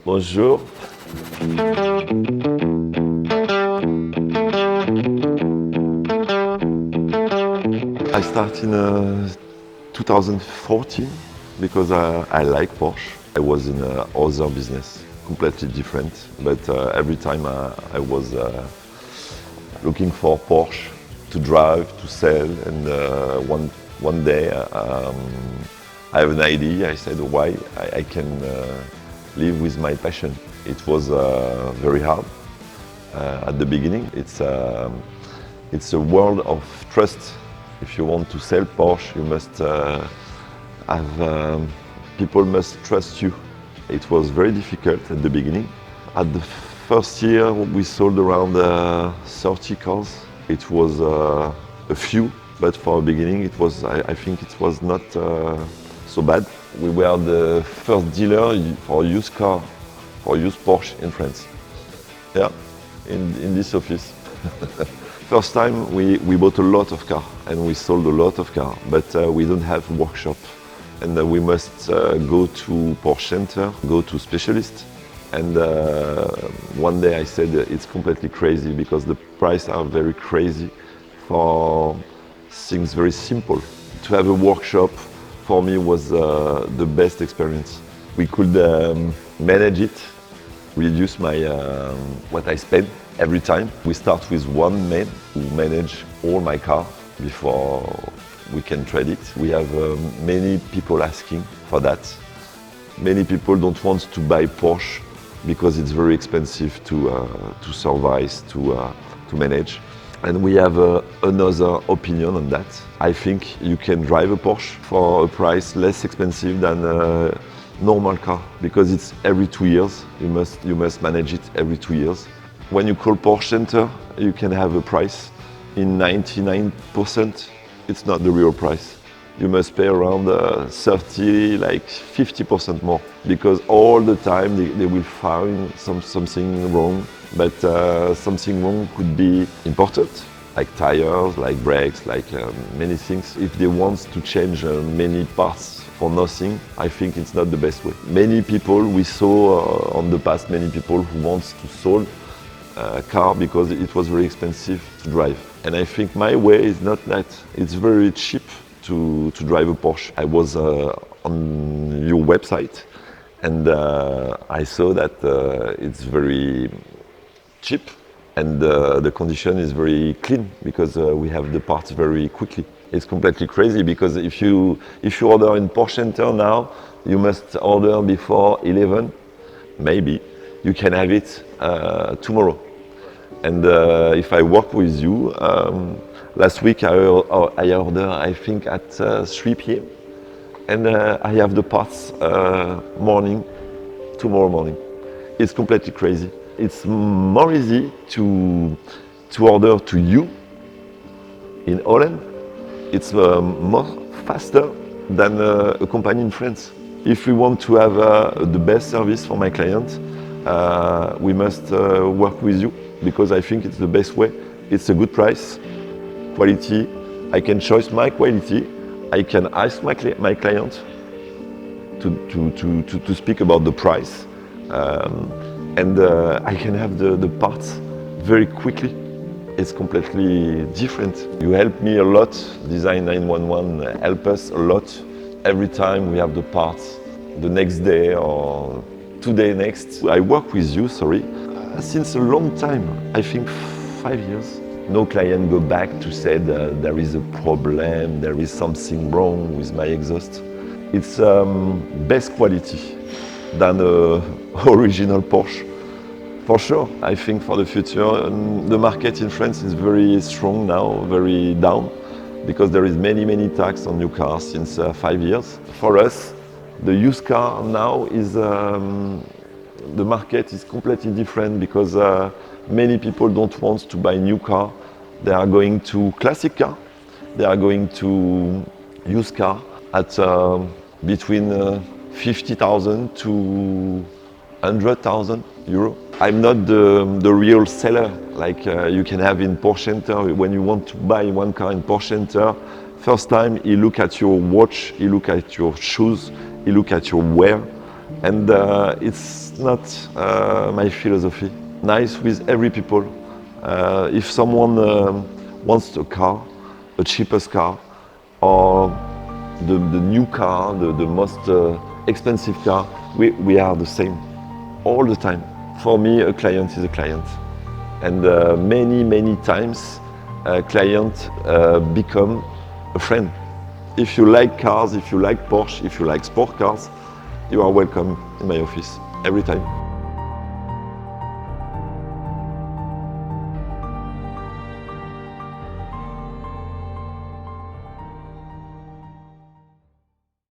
Bonjour. I started in 2014 because I like Porsche. I was in other business, completely different, but every time I was looking for Porsche to drive, to sell, and one day I have an idea. I said, why I can live with my passion. It was very hard at the beginning. It's a world of trust. If you want to sell Porsche, you must have people must trust you. It was very difficult at the beginning. At the first year, we sold around 30 cars. It was a few, but for the beginning, it was. I think it was not so bad. We were the first dealer for used car, for used Porsche in France. Yeah, in this office. First time we bought a lot of cars and we sold a lot of cars, but we don't have workshop. And we must go to Porsche Center, go to specialists. And one day I said it's completely crazy because the prices are very crazy for things very simple. To have a workshop for me was the best experience. We could manage it, reduce my what I spend every time. We start with one man who manage all my car before we can trade it. We have many people asking for that. Many people don't want to buy Porsche because it's very expensive to service, to manage. And we have another opinion on that. I think you can drive a Porsche for a price less expensive than a normal car because it's every 2 years. You must manage it every 2 years. When you call Porsche Center, you can have a price. In 99%, it's not the real price. You must pay around 30, like 50% more because all the time they will find something wrong. But something wrong could be important, like tires, like brakes, like many things. If they want to change many parts for nothing, I think it's not the best way. Many people, we saw on the past, many people who want to sell a car because it was very expensive to drive. And I think my way is not that. It's very cheap to drive a Porsche. I was on your website and I saw that it's very cheap and the condition is very clean because we have the parts very quickly. It's completely crazy because if you order in Porsche Center now, you must order before 11, maybe. You can have it tomorrow. And if I work with you, last week I ordered, I think at 3 p.m. And I have the parts tomorrow morning. It's completely crazy. It's more easy to order to you in Holland. It's more faster than a company in France. If we want to have the best service for my client, we must work with you because I think it's the best way. It's a good price, quality. I can choose my quality. I can ask my client to speak about the price. And I can have the parts very quickly. It's completely different. You help me a lot. Design 911 help us a lot. Every time we have the parts, the next day or 2 days next. I work with you, since a long time. I think 5 years. No client go back to say that there is a problem, there is something wrong with my exhaust. It's best quality than original Porsche. For sure, I think for the future, the market in France is very strong now, very down, because there is many tax on new cars since 5 years. For us, the used car now is, the market is completely different because many people don't want to buy new car. They are going to classic car, they are going to used car at between 50,000 to 100,000 euro. I'm not the real seller like you can have in Porsche Center. When you want to buy one car in Porsche Center, first time he look at your watch, he look at your shoes, he look at your wear, and it's not my philosophy. Nice with every people. If someone wants a car, a cheapest car, or the new car, the most expensive car, we are the same all the time. For me, a client is a client. And many times, a client become a friend. If you like cars, if you like Porsche, if you like sport cars, you are welcome in my office every time.